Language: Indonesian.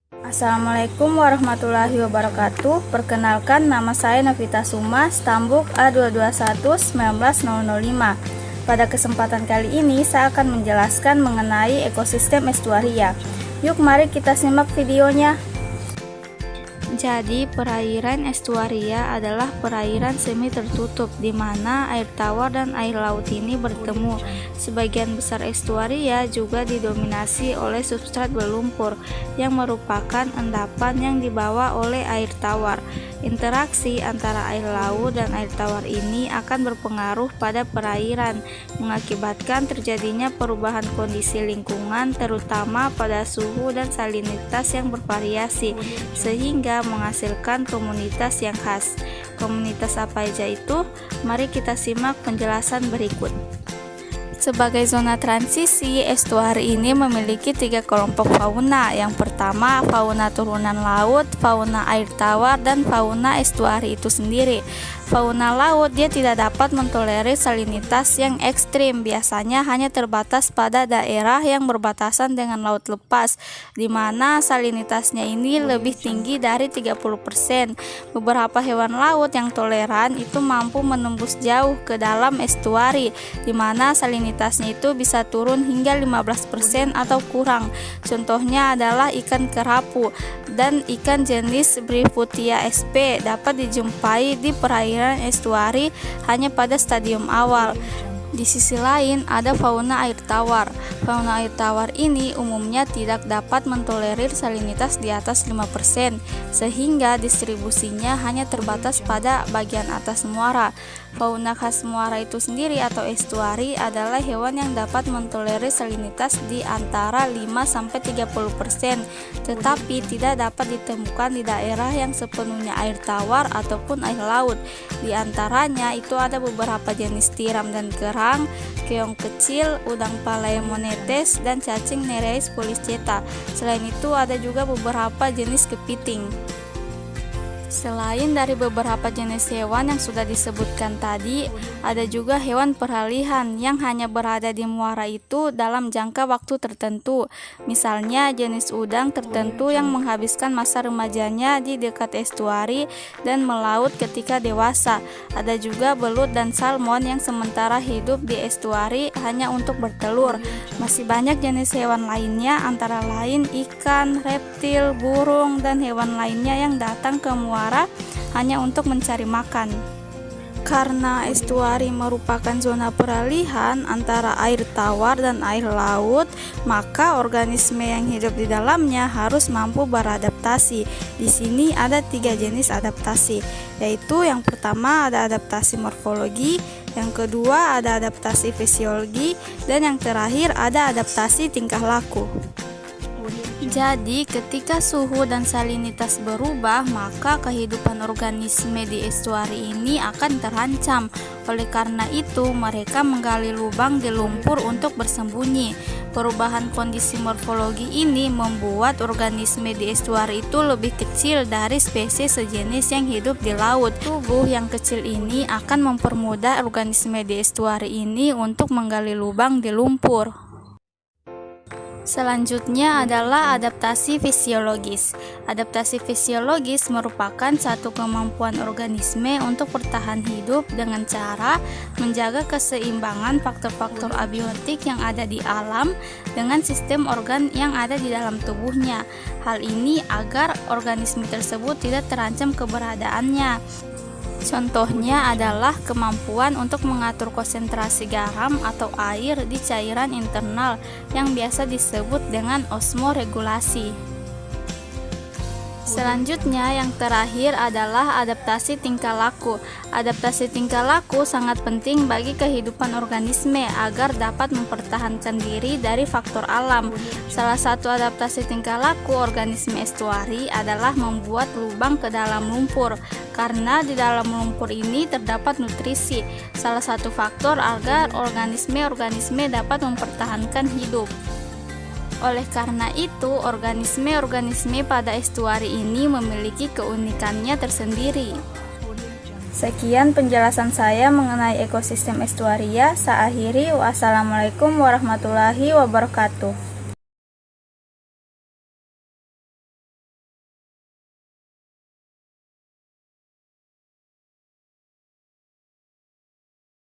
Assalamualaikum warahmatullahi wabarakatuh. Perkenalkan, nama saya Novita Suma, Stambuk A221-19005. Pada kesempatan kali ini saya akan menjelaskan mengenai ekosistem estuaria. Yuk mari kita simak videonya. Jadi, perairan estuaria adalah perairan semi tertutup di mana air tawar dan air laut ini bertemu. Sebagian besar estuaria juga didominasi oleh substrat berlumpur yang merupakan endapan yang dibawa oleh air tawar. Interaksi antara air laut dan air tawar ini akan berpengaruh pada perairan, mengakibatkan terjadinya perubahan kondisi lingkungan terutama pada suhu dan salinitas yang bervariasi, sehingga menghasilkan komunitas yang khas. Komunitas apa aja itu? Mari kita simak penjelasan berikut. Sebagai zona transisi, estuari ini memiliki 3 kelompok fauna. Yang pertama, fauna turunan laut, fauna air tawar, dan fauna estuari itu sendiri. Fauna laut dia tidak dapat mentolerir salinitas yang ekstrim, biasanya hanya terbatas pada daerah yang berbatasan dengan laut lepas, di mana salinitasnya ini lebih tinggi dari 30%. Beberapa hewan laut yang toleran itu mampu menembus jauh ke dalam estuari, di mana salinitasnya itu bisa turun hingga 15% atau kurang. Contohnya adalah ikan kerapu dan ikan jenis Briefutia sp dapat dijumpai di perairan estuari hanya pada stadium awal. Di sisi lain ada fauna air tawar. Fauna air tawar ini umumnya tidak dapat mentolerir salinitas di atas 5%, sehingga distribusinya hanya terbatas pada bagian atas muara. Fauna khas muara itu sendiri atau estuari adalah hewan yang dapat mentolerir salinitas di antara 5-30%, tetapi tidak dapat ditemukan di daerah yang sepenuhnya air tawar ataupun air laut. Di antaranya itu ada beberapa jenis tiram dan kerang, keong kecil, udang Palaemonetes, dan cacing Nereis polychaeta. Selain itu ada juga beberapa jenis kepiting. Selain dari beberapa jenis hewan yang sudah disebutkan tadi, ada juga hewan peralihan yang hanya berada di muara itu dalam jangka waktu tertentu. Misalnya jenis udang tertentu yang menghabiskan masa remajanya di dekat estuari dan melaut ketika dewasa. Ada juga belut dan salmon yang sementara hidup di estuari hanya untuk bertelur. Masih banyak jenis hewan lainnya, antara lain ikan, reptil, burung, dan hewan lainnya yang datang ke muara hanya untuk mencari makan. Karena estuari merupakan zona peralihan antara air tawar dan air laut, maka organisme yang hidup di dalamnya harus mampu beradaptasi. Di sini ada 3 jenis adaptasi, yaitu yang pertama ada adaptasi morfologi, yang kedua ada adaptasi fisiologi, dan yang terakhir ada adaptasi tingkah laku. Jadi, ketika suhu dan salinitas berubah, maka kehidupan organisme di estuari ini akan terancam. Oleh karena itu, mereka menggali lubang di lumpur untuk bersembunyi. Perubahan kondisi morfologi ini membuat organisme di estuari itu lebih kecil dari spesies sejenis yang hidup di laut. Tubuh yang kecil ini akan mempermudah organisme di estuari ini untuk menggali lubang di lumpur. Selanjutnya adalah adaptasi fisiologis. Adaptasi fisiologis merupakan satu kemampuan organisme untuk bertahan hidup dengan cara menjaga keseimbangan faktor-faktor abiotik yang ada di alam dengan sistem organ yang ada di dalam tubuhnya. Hal ini agar organisme tersebut tidak terancam keberadaannya. Contohnya adalah kemampuan untuk mengatur konsentrasi garam atau air di cairan internal yang biasa disebut dengan osmoregulasi. Selanjutnya yang terakhir adalah adaptasi tingkah laku. Adaptasi tingkah laku sangat penting bagi kehidupan organisme agar dapat mempertahankan diri dari faktor alam. Salah satu adaptasi tingkah laku organisme estuari adalah membuat lubang ke dalam lumpur, karena di dalam lumpur ini terdapat nutrisi, salah satu faktor agar organisme dapat mempertahankan hidup. Oleh karena itu, organisme-organisme pada estuari ini memiliki keunikannya tersendiri. Sekian penjelasan saya mengenai ekosistem estuaria. Saya akhiri. Wassalamualaikum warahmatullahi wabarakatuh.